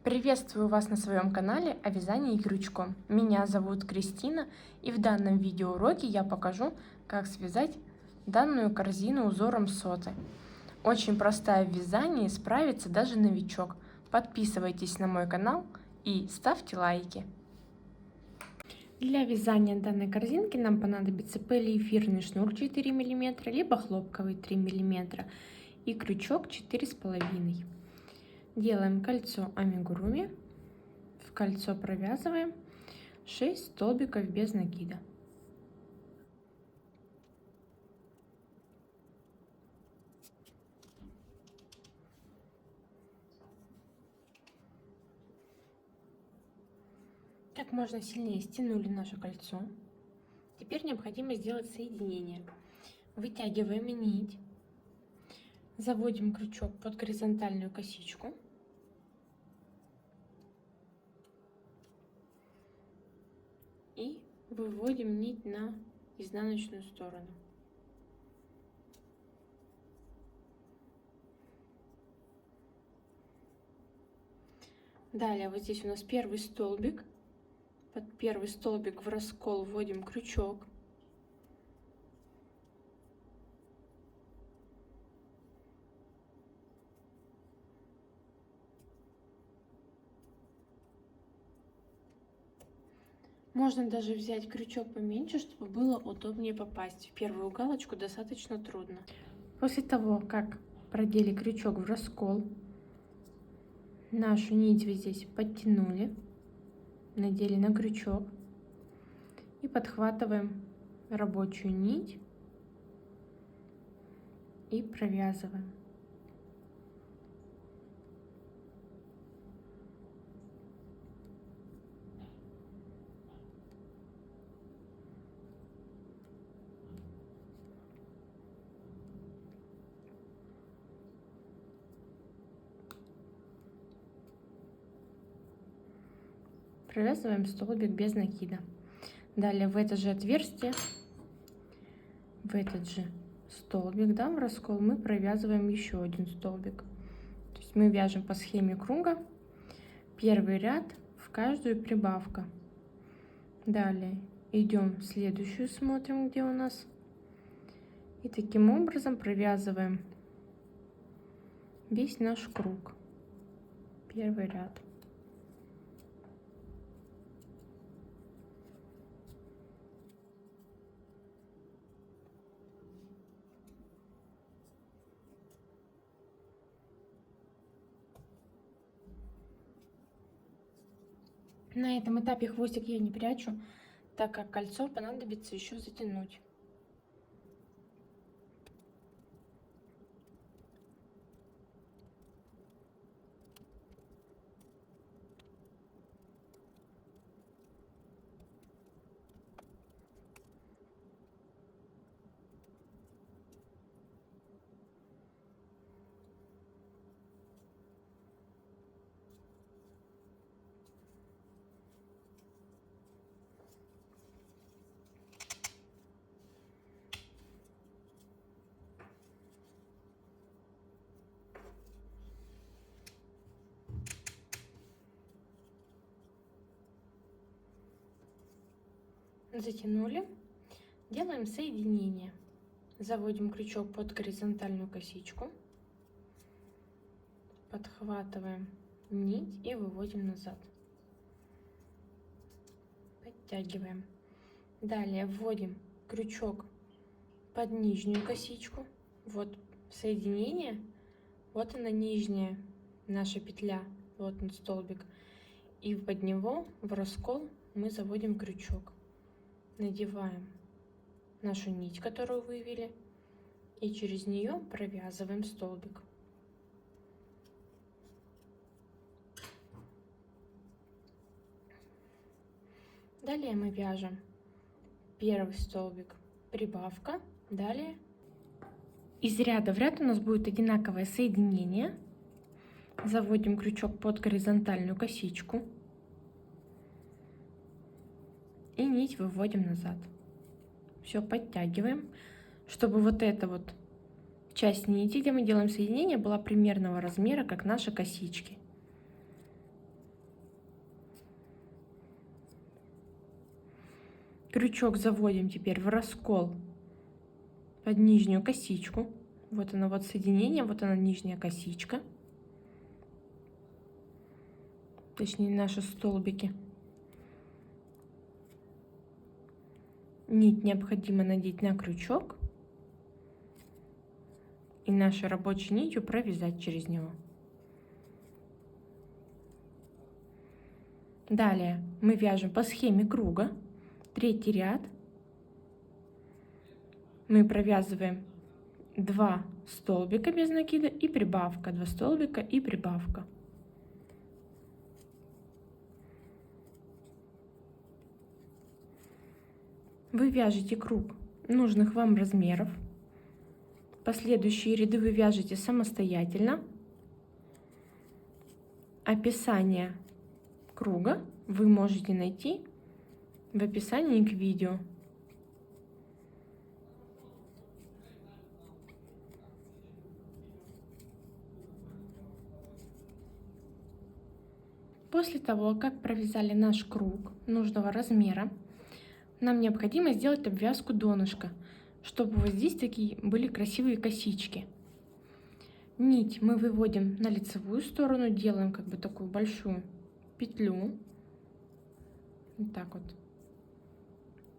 Приветствую вас на своем канале о вязании крючком. Меня зовут Кристина, и в данном видеоуроке я покажу, как связать данную корзину узором соты. Очень простая в вязании, справится даже новичок. Подписывайтесь на мой канал и ставьте лайки. Для вязания данной корзинки нам понадобится полиэфирный шнур 4 мм, либо хлопковый 3 мм и крючок 4,5 мм. Делаем кольцо амигуруми, в кольцо провязываем 6 столбиков без накида. Как можно сильнее стянули наше кольцо. Теперь необходимо сделать соединение. Вытягиваем нить, заводим крючок под горизонтальную косичку. И выводим нить на изнаночную сторону. Далее вот здесь у нас первый столбик. Под первый столбик в раскол вводим крючок. Можно даже взять крючок поменьше, чтобы было удобнее попасть. В первую галочку достаточно трудно. После того, как продели крючок в раскол, нашу нить вот здесь подтянули, надели на крючок и подхватываем рабочую нить и провязываем. Провязываем столбик без накида. Далее в это же отверстие, в этот же столбик, да, в раскол, мы провязываем еще один столбик. То есть мы вяжем по схеме круга первый ряд в каждую прибавка. Далее идем в следующую, смотрим, где у нас. И таким образом провязываем весь наш круг. Первый ряд. На этом этапе хвостик я не прячу, так как кольцо понадобится еще затянуть. Затянули, делаем соединение, заводим крючок под горизонтальную косичку, подхватываем нить и выводим назад, подтягиваем. Далее вводим крючок под нижнюю косичку, вот соединение, вот она нижняя наша петля, вот он столбик, и под него в раскол мы заводим крючок. Надеваем нашу нить, которую вывели, и через нее провязываем столбик. Далее мы вяжем первый столбик, прибавка, далее из ряда в ряд у нас будет одинаковое соединение. Заводим крючок под горизонтальную косичку и нить выводим назад. Все подтягиваем, чтобы вот эта вот часть нити, где мы делаем соединение, была примерного размера, как наши косички. Крючок заводим теперь в раскол под нижнюю косичку. Вот оно вот соединение, вот она нижняя косичка. Точнее, наши столбики. Нить необходимо надеть на крючок и нашей рабочей нитью провязать через него. Далее мы вяжем по схеме круга. Третий ряд. Мы провязываем 2 столбика без накида и прибавка, 2 столбика и прибавка. Вы вяжете круг нужных вам размеров. Последующие ряды вы вяжете самостоятельно. Описание круга вы можете найти в описании к видео. После того, как провязали наш круг нужного размера, нам необходимо сделать обвязку донышка, чтобы вот здесь такие были красивые косички. Нить мы выводим на лицевую сторону, делаем как бы такую большую петлю. Вот так вот.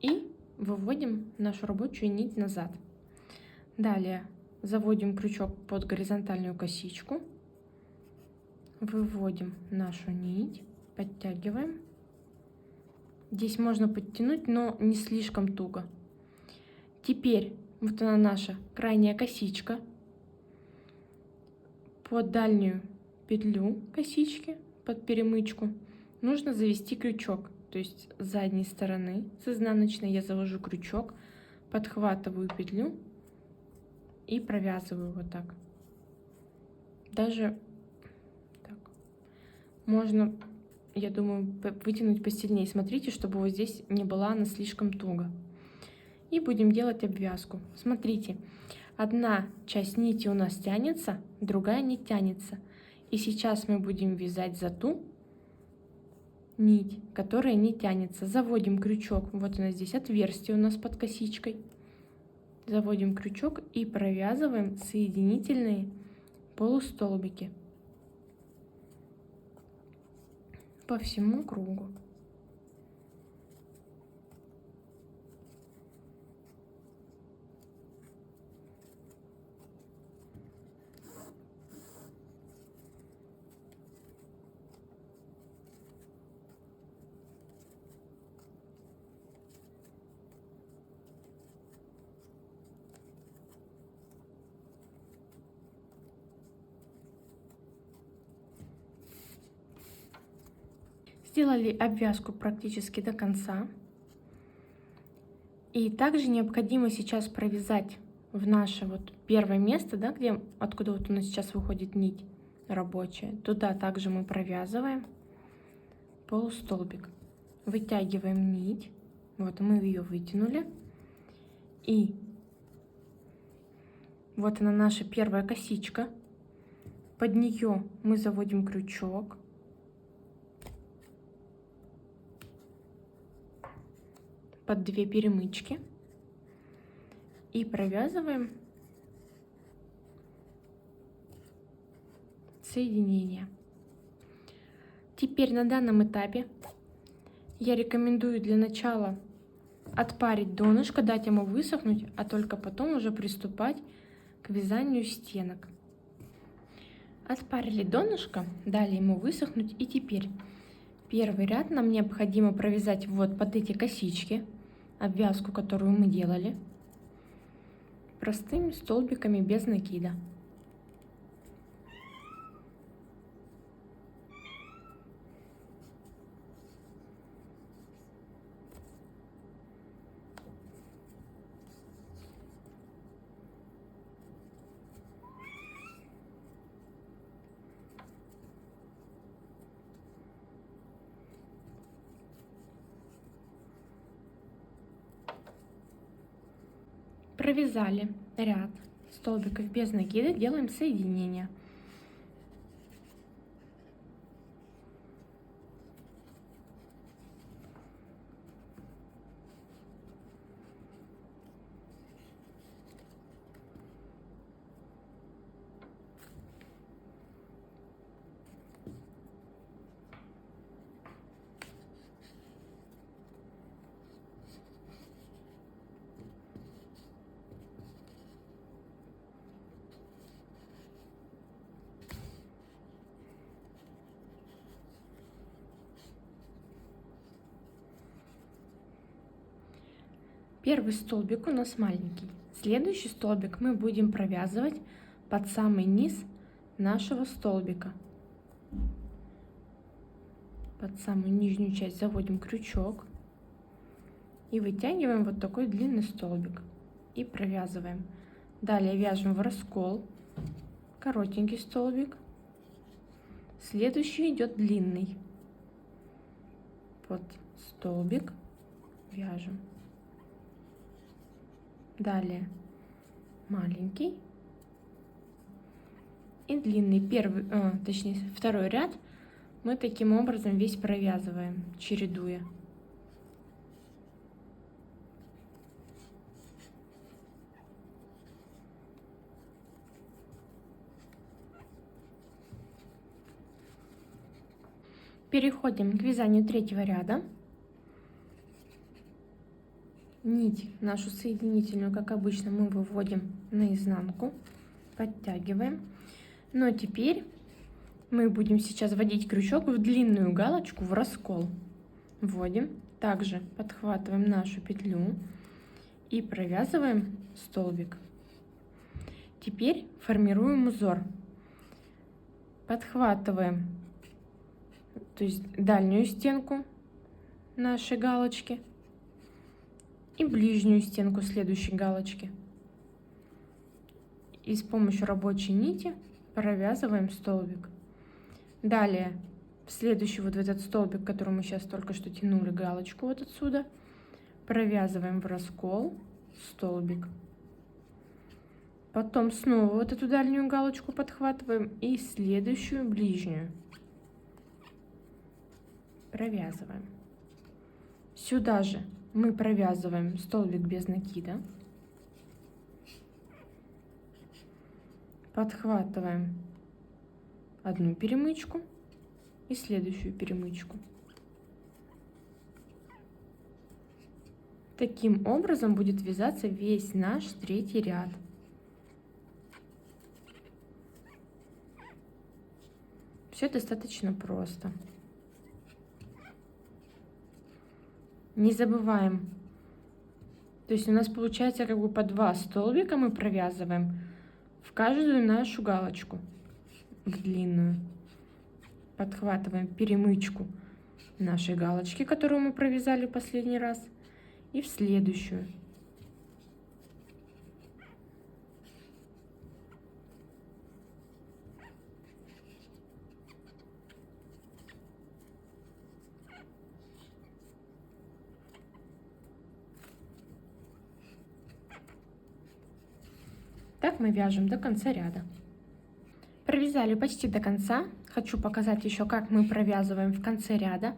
И выводим нашу рабочую нить назад. Далее заводим крючок под горизонтальную косичку. Выводим нашу нить, подтягиваем. Здесь можно подтянуть, но не слишком туго. Теперь вот она наша крайняя косичка. Под дальнюю петлю косички, под перемычку, нужно завести крючок. То есть с задней стороны, с изнаночной я завожу крючок, подхватываю петлю и провязываю вот так. Даже так. Можно, я думаю, вытянуть посильнее. Смотрите, чтобы вот здесь не была она слишком туго. И будем делать обвязку. Смотрите, одна часть нити у нас тянется, другая не тянется. И сейчас мы будем вязать за ту нить, которая не тянется. Заводим крючок, вот у нас здесь отверстие у нас под косичкой. Заводим крючок и провязываем соединительные полустолбики по всему кругу. Сделали обвязку практически до конца. И также необходимо сейчас провязать в наше вот первое место, да, где, откуда вот у нас сейчас выходит нить рабочая. Туда также мы провязываем полустолбик. Вытягиваем нить. Вот мы ее вытянули. И вот она наша первая косичка. Под нее мы заводим крючок. Под 2 перемычки и провязываем соединение. Теперь на данном этапе я рекомендую для начала отпарить донышко, дать ему высохнуть, а только потом уже приступать к вязанию стенок. Отпарили донышко, дали ему высохнуть, и теперь первый ряд нам необходимо провязать вот под эти косички обвязку, которую мы делали, простыми столбиками без накида. Провязали ряд столбиков без накида, делаем соединение. Первый столбик у нас маленький. Следующий столбик мы будем провязывать под самый низ нашего столбика. Под самую нижнюю часть заводим крючок и вытягиваем вот такой длинный столбик и провязываем. Далее вяжем в раскол коротенький столбик. Следующий идет длинный. Под столбик вяжем. Далее маленький и длинный. Точнее, второй ряд мы таким образом весь провязываем, чередуя. Переходим к вязанию третьего ряда. Нить нашу соединительную, как обычно, мы выводим наизнанку, подтягиваем. Но теперь мы будем сейчас вводить крючок в длинную галочку в раскол. Вводим, также подхватываем нашу петлю и провязываем столбик. Теперь формируем узор. Подхватываем, то есть дальнюю стенку нашей галочки и ближнюю стенку следующей галочки. И с помощью рабочей нити провязываем столбик. Далее в следующий вот в этот столбик, который мы сейчас только что тянули галочку вот отсюда, провязываем в раскол столбик. Потом снова вот эту дальнюю галочку подхватываем и следующую ближнюю провязываем. Сюда же мы провязываем столбик без накида, подхватываем одну перемычку и следующую перемычку. Таким образом будет вязаться весь наш третий ряд. Все достаточно просто. Не забываем, то есть у нас получается как бы по 2 столбика мы провязываем в каждую нашу галочку, в длинную. Подхватываем перемычку нашей галочки, которую мы провязали последний раз, и в следующую. Так мы вяжем до конца ряда. Провязали почти до конца. Хочу показать еще, как мы провязываем в конце ряда.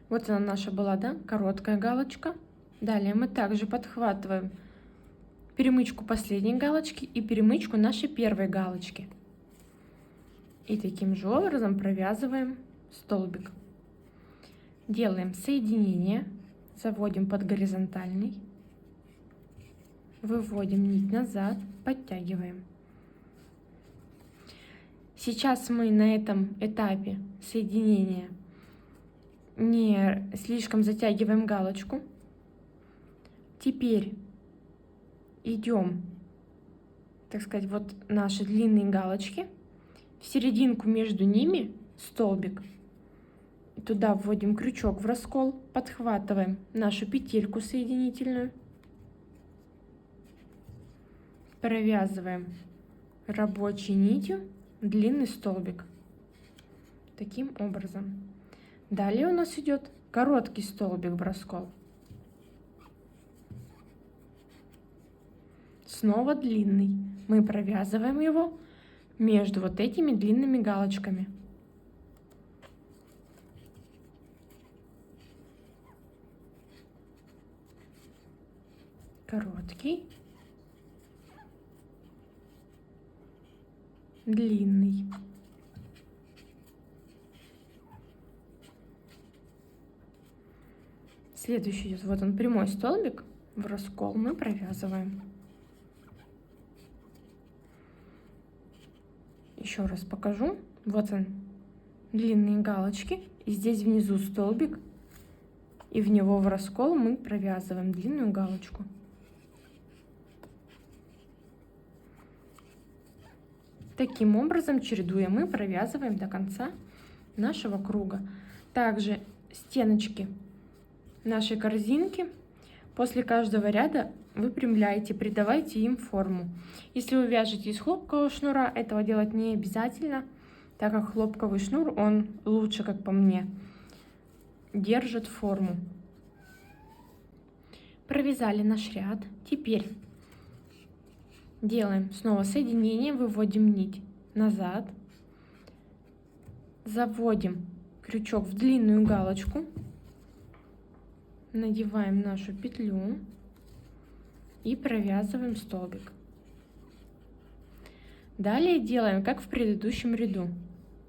Вот она наша была, да, короткая галочка. Далее мы также подхватываем перемычку последней галочки и перемычку нашей первой галочки. И таким же образом провязываем столбик. Делаем соединение, заводим под горизонтальный, выводим нить назад, подтягиваем. Сейчас мы на этом этапе соединения не слишком затягиваем галочку. Теперь идем, так сказать, вот наши длинные галочки, в серединку между ними столбик. Туда вводим крючок в раскол, подхватываем нашу петельку соединительную, провязываем рабочей нитью длинный столбик. Таким образом. Далее у нас идет короткий столбик в раскол. Снова длинный. Мы провязываем его между вот этими длинными галочками. Короткий, длинный. Следующий идет, вот он, прямой столбик в раскол мы провязываем. Еще раз покажу. Вот он, длинные галочки, и здесь внизу столбик, и в него в раскол мы провязываем длинную галочку. Таким образом, чередуя, мы провязываем до конца нашего круга. Также стеночки нашей корзинки после каждого ряда выпрямляйте, придавайте им форму. Если вы вяжете из хлопкового шнура, этого делать не обязательно, так как хлопковый шнур, он лучше, как по мне, держит форму. Провязали наш ряд. Теперь делаем снова соединение, выводим нить назад, заводим крючок в длинную галочку, надеваем нашу петлю и провязываем столбик. Далее делаем, как в предыдущем ряду.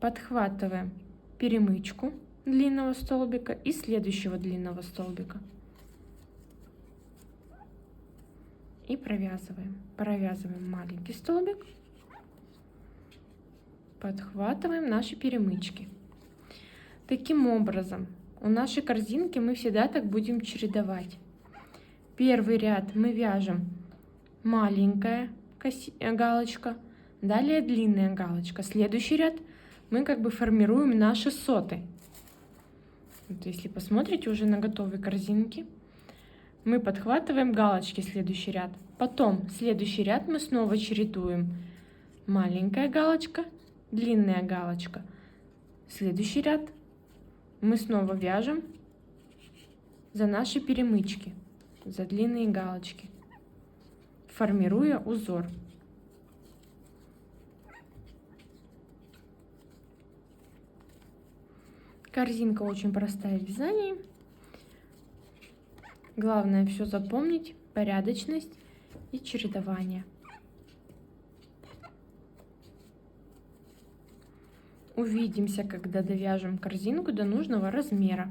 Подхватываем перемычку длинного столбика и следующего длинного столбика. И провязываем. Провязываем маленький столбик. Подхватываем наши перемычки. Таким образом, у нашей корзинки мы всегда так будем чередовать. Первый ряд мы вяжем маленькая галочка, далее длинная галочка. Следующий ряд мы как бы формируем наши соты. Вот если посмотрите уже на готовые корзинки, мы подхватываем галочки следующий ряд. Потом следующий ряд мы снова чередуем. Маленькая галочка, длинная галочка. Следующий ряд мы снова вяжем за наши перемычки, за длинные галочки, формируя узор. Корзинка очень простая в вязании. Главное все запомнить, порядочность и чередование. Увидимся, когда довяжем корзинку до нужного размера.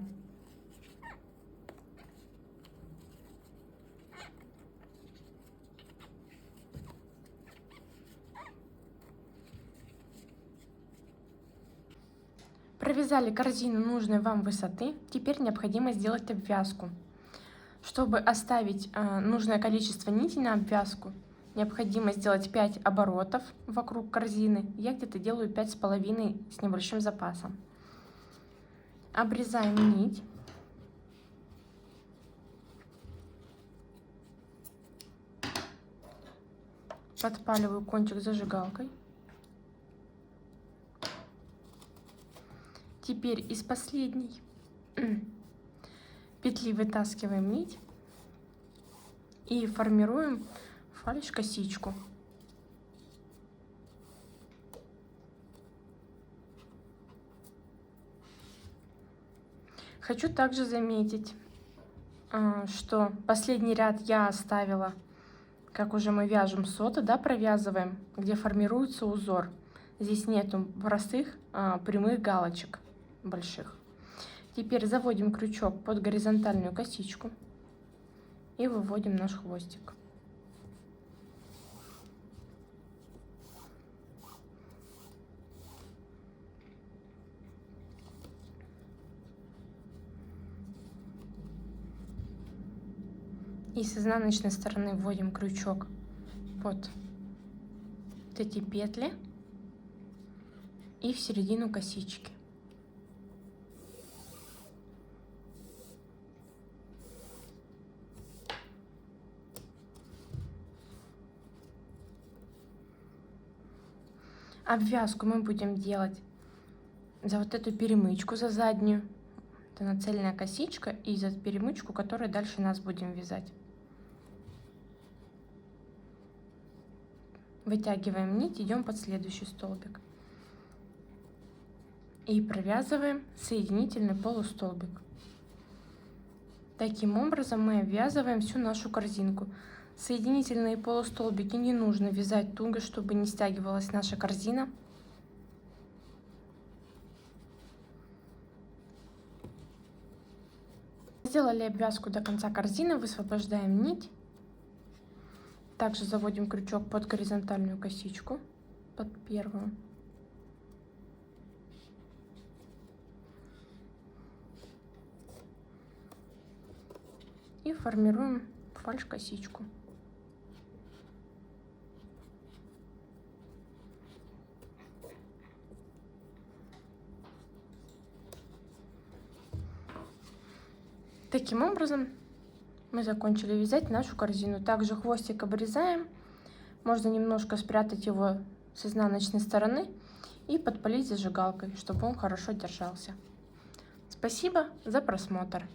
Провязали корзину нужной вам высоты. Теперь необходимо сделать обвязку. Чтобы оставить нужное количество нитей на обвязку, необходимо сделать 5 оборотов вокруг корзины. Я где-то делаю 5,5 с небольшим запасом. Обрезаем нить. Подпаливаю кончик зажигалкой. Теперь из последней петли вытаскиваем нить и формируем фальш-косичку. Хочу также заметить, что последний ряд я оставила, как уже мы вяжем соты, да, провязываем, где формируется узор. Здесь нету простых прямых галочек больших. Теперь заводим крючок под горизонтальную косичку и выводим наш хвостик. И с изнаночной стороны вводим крючок под вот эти петли и в середину косички. Обвязку мы будем делать за вот эту перемычку, за заднюю. Это нацельная косичка, и за перемычку, которую дальше нас будем вязать. Вытягиваем нить, идем под следующий столбик. И провязываем соединительный полустолбик. Таким образом мы обвязываем всю нашу корзинку. Соединительные полустолбики не нужно вязать туго, чтобы не стягивалась наша корзина. Сделали обвязку до конца корзины, высвобождаем нить. Также заводим крючок под горизонтальную косичку, под первую. И формируем фальш-косичку. Таким образом мы закончили вязать нашу корзину. Также хвостик обрезаем. Можно немножко спрятать его с изнаночной стороны и подпалить зажигалкой, чтобы он хорошо держался. Спасибо за просмотр.